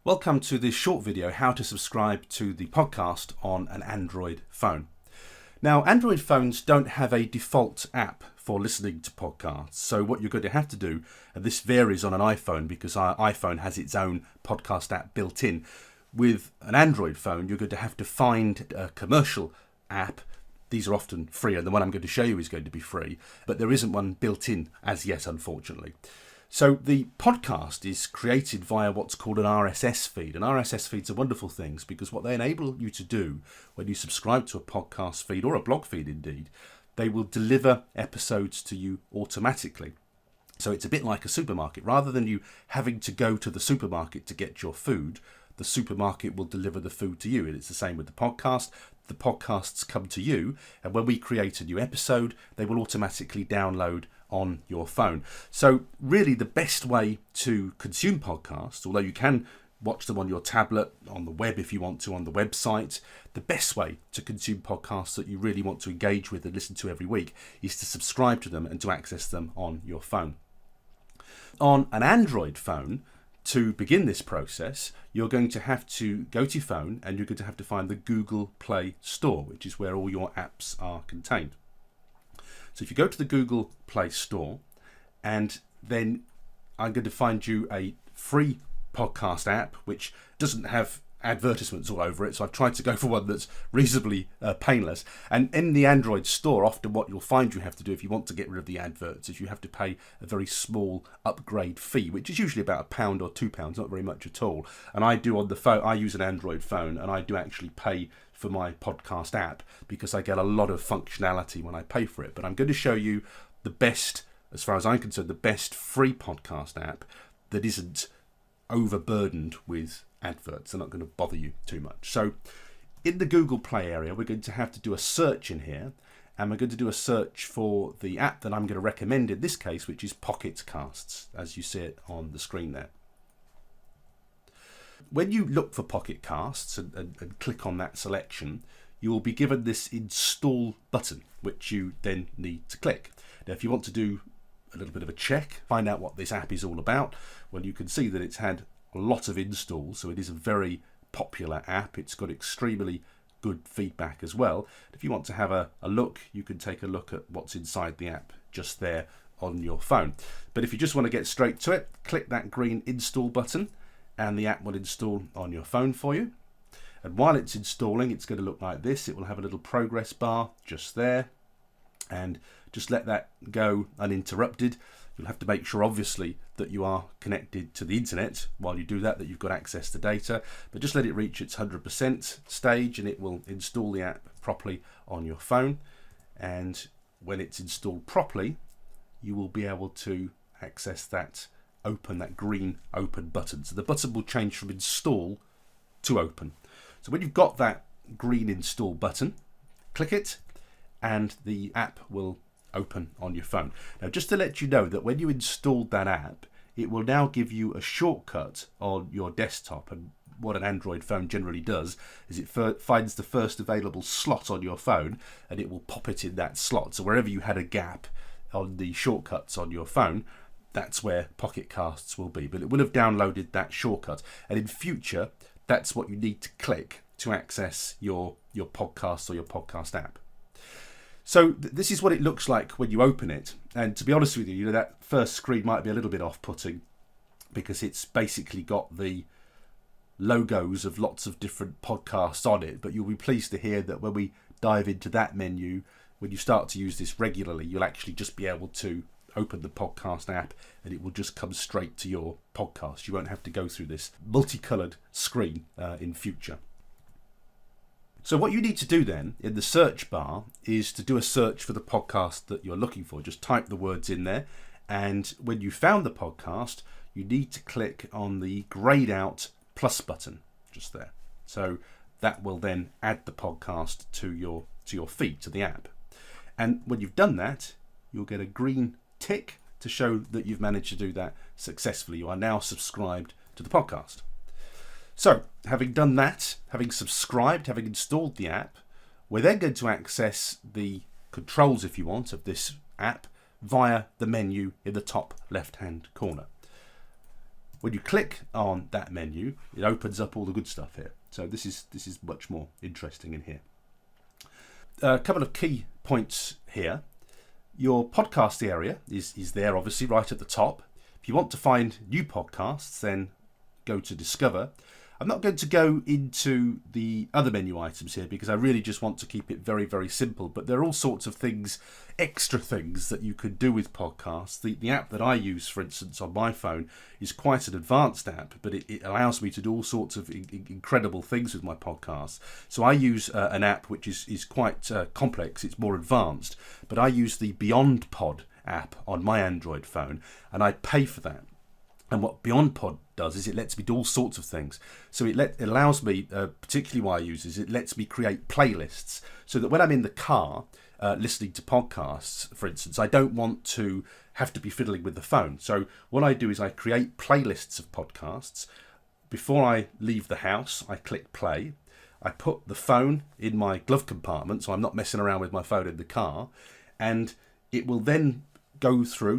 Welcome to this short video, how to subscribe to the podcast on an Android phone. Now, Android phones don't have a default app for listening to podcasts. So what you're going to have to do, and this varies on an iPhone because our iPhone has its own podcast app built in. With an Android phone, you're going to have to find a commercial app. These are often free, and the one I'm going to show you is going to be free, but there isn't one built in as yet, unfortunately. So the podcast is created via what's called an RSS feed. And RSS feeds are wonderful things because what they enable you to do when you subscribe to a podcast feed or a blog feed indeed, they will deliver episodes to you automatically. So it's a bit like a supermarket. Rather than you having to go to the supermarket to get your food, the supermarket will deliver the food to you. And it's the same with the podcast. The podcasts come to you, and when we create a new episode, they will automatically download on your phone. So really the best way to consume podcasts, although you can watch them on your tablet, on the web if you want to, on the website, the best way to consume podcasts that you really want to engage with and listen to every week is to subscribe to them and to access them on your phone. On an Android phone, to begin this process, you're going to have to go to your phone and you're going to have to find the Google Play Store, which is where all your apps are contained. So if you go to the Google Play Store, and then I'm going to find you a free podcast app which doesn't have advertisements all over it. So I've tried to go for one that's reasonably painless. And in the Android store, often what you'll find you have to do if you want to get rid of the adverts is you have to pay a very small upgrade fee, which is usually about £1 or £2, not very much at all. And I do on the phone, I use an Android phone, and I do actually pay for my podcast app because I get a lot of functionality when I pay for it. But I'm going to show you the best, as far as I'm concerned, the best free podcast app that isn't overburdened with adverts. They're not going to bother you too much. So in the Google Play area, we're going to have to do a search in here, and we're going to do a search for the app that I'm going to recommend in this case, which is Pocket Casts, as you see it on the screen there. When you look for Pocket Casts and click on that selection, you will be given this install button, which you then need to click. Now, if you want to do a little bit of a check, find out what this app is all about, well, you can see that it's had a lot of installs, so it is a very popular app. It's got extremely good feedback as well. If you want to have a look, you can take a look at what's inside the app just there on your phone. But if you just want to get straight to it, click that green install button and the app will install on your phone for you. And while it's installing, it's going to look like this. It will have a little progress bar just there, and just let that go uninterrupted. You'll have to make sure, obviously, that you are connected to the internet while you do that, that you've got access to data. But just let it reach its 100% stage and it will install the app properly on your phone. And when it's installed properly, you will be able to access that green open button. So the button will change from install to open. So when you've got that green install button, click it and the app will open on your phone. Now, just to let you know that when you installed that app, it will now give you a shortcut on your desktop. And what an Android phone generally does is it finds the first available slot on your phone and it will pop it in that slot. So wherever you had a gap on the shortcuts on your phone, that's where Pocket Casts will be. But it will have downloaded that shortcut. And in future, that's what you need to click to access your podcast or your podcast app. So this is what it looks like when you open it. And to be honest with you, that first screen might be a little bit off-putting because it's basically got the logos of lots of different podcasts on it. But you'll be pleased to hear that when we dive into that menu, when you start to use this regularly, you'll actually just be able to open the podcast app and it will just come straight to your podcast. You won't have to go through this multicoloured screen in future. So what you need to do then in the search bar is to do a search for the podcast that you're looking for. Just type the words in there, and when you found the podcast, you need to click on the grayed out plus button just there. So that will then add the podcast to your feed, to the app. And when you've done that, you'll get a green tick to show that you've managed to do that successfully. You are now subscribed to the podcast. So, having done that, having subscribed, having installed the app, we're then going to access the controls, if you want, of this app via the menu in the top left-hand corner. When you click on that menu, it opens up all the good stuff here. So this is much more interesting in here. A couple of key points here. Your podcast area is there, obviously, right at the top. If you want to find new podcasts, then go to Discover. I'm not going to go into the other menu items here because I really just want to keep it very, very simple. But there are all sorts of things, extra things that you could do with podcasts. The app that I use, for instance, on my phone is quite an advanced app, but it allows me to do all sorts of incredible things with my podcasts. So I use an app which is quite complex. It's more advanced, but I use the Beyond Pod app on my Android phone, and I pay for that. And what Beyond Pod does is it lets me do all sorts of things. So it allows me, particularly what I use, is it lets me create playlists so that when I'm in the car listening to podcasts, for instance, I don't want to have to be fiddling with the phone. So what I do is I create playlists of podcasts. Before I leave the house, I click play. I put the phone in my glove compartment, so I'm not messing around with my phone in the car. And it will then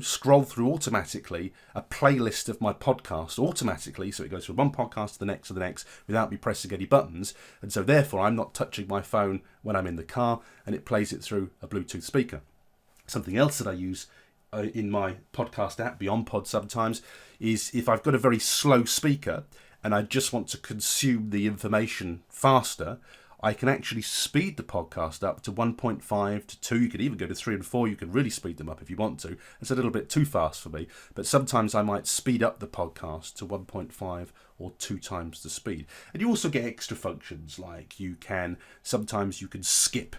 scroll through automatically a playlist of my podcast automatically, so it goes from one podcast to the next without me pressing any buttons, and so therefore I'm not touching my phone when I'm in the car, and it plays it through a Bluetooth speaker. Something else that I use in my podcast app, Beyond Pod, sometimes is if I've got a very slow speaker and I just want to consume the information faster, I can actually speed the podcast up to 1.5 to 2. You could even go to 3 and 4. You can really speed them up if you want to. It's a little bit too fast for me, but sometimes I might speed up the podcast to 1.5 or 2 times the speed. And you also get extra functions, like sometimes you can skip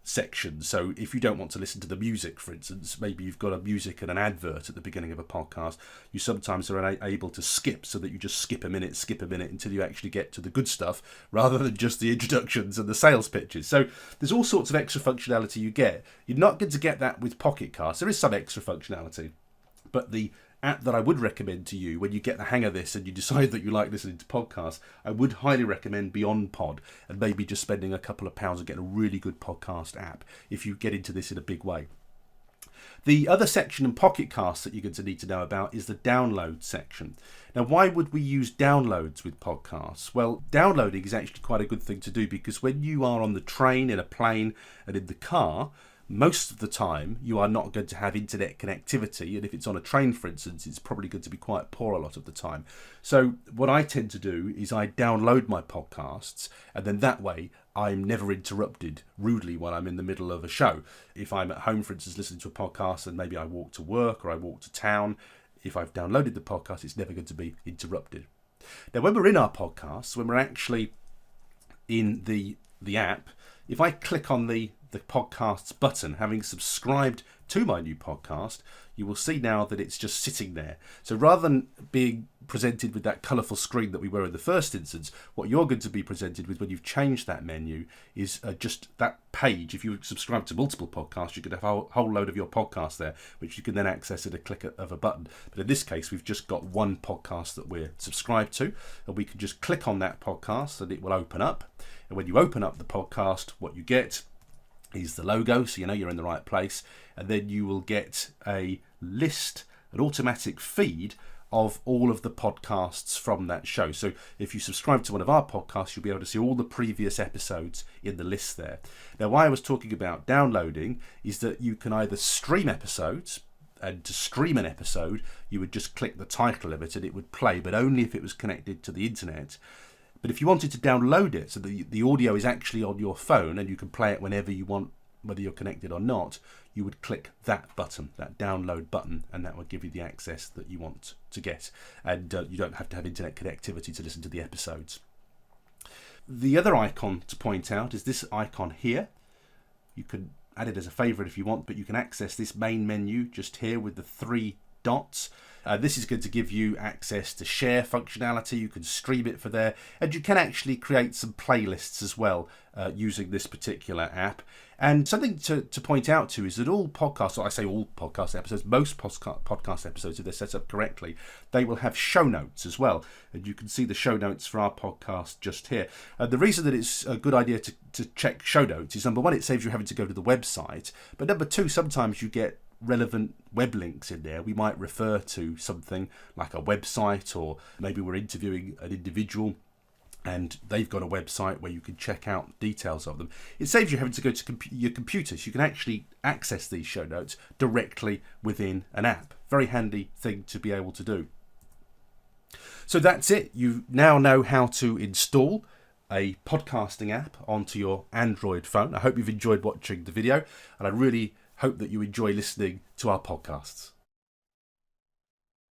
sections. So if you don't want to listen to the music, for instance, maybe you've got a music and an advert at the beginning of a podcast, you sometimes are able to skip, so that you just skip a minute until you actually get to the good stuff, rather than just the introductions and the sales pitches. So there's all sorts of extra functionality you get. You're not going to get that with Pocket Casts. There is some extra functionality, but the app that I would recommend to you when you get the hang of this and you decide that you like listening to podcasts, I would highly recommend Beyond Pod, and maybe just spending a couple of pounds and getting a really good podcast app if you get into this in a big way. The other section in Pocket Casts that you're going to need to know about is the download section. Now, why would we use downloads with podcasts? Well, downloading is actually quite a good thing to do, because when you are on the train, in a plane, and in the car, most of the time you are not going to have internet connectivity, and if it's on a train, for instance, it's probably going to be quite poor a lot of the time. So what I tend to do is I download my podcasts, and then that way I'm never interrupted rudely when I'm in the middle of a show. If I'm at home, for instance, listening to a podcast, and maybe I walk to work or I walk to town, if I've downloaded the podcast, it's never going to be interrupted. Now, when we're in our podcasts, when we're actually in the app, if I click on the podcasts button, having subscribed to my new podcast, you will see now that it's just sitting there. So rather than being presented with that colourful screen that we were in the first instance, what you're going to be presented with when you've changed that menu is just that page. If you subscribe to multiple podcasts, you could have a whole load of your podcasts there, which you can then access at a click of a button. But in this case, we've just got one podcast that we're subscribed to, and we can just click on that podcast and it will open up. And when you open up the podcast, what you get is the logo, so you know you're in the right place, and then you will get a list, an automatic feed of all of the podcasts from that show. So if you subscribe to one of our podcasts, you'll be able to see all the previous episodes in the list there. Now, why I was talking about downloading is that you can either stream episodes, and to stream an episode, you would just click the title of it and it would play, but only if it was connected to the internet. But if you wanted to download it, so the audio is actually on your phone and you can play it whenever you want, whether you're connected or not, you would click that button, that download button, and that would give you the access that you want to get. And you don't have to have internet connectivity to listen to the episodes. The other icon to point out is this icon here. You can add it as a favourite if you want, but you can access this main menu just here with the 3 dots. This is going to give you access to share functionality. You can stream it for there, and you can actually create some playlists as well using this particular app. And something to point out too is that all podcasts, or I say all podcast episodes, most podcast episodes, if they're set up correctly, they will have show notes as well. And you can see the show notes for our podcast just here. The reason that it's a good idea to check show notes is, number one, it saves you having to go to the website. But number two, sometimes you get relevant web links in there. We might refer to something like a website, or maybe we're interviewing an individual and they've got a website where you can check out details of them. It saves you having to go to your computer, so you can actually access these show notes directly within an app. Very handy thing to be able to do. So that's it. You now know how to install a podcasting app onto your Android phone. I hope you've enjoyed watching the video, and I really hope that you enjoy listening to our podcasts.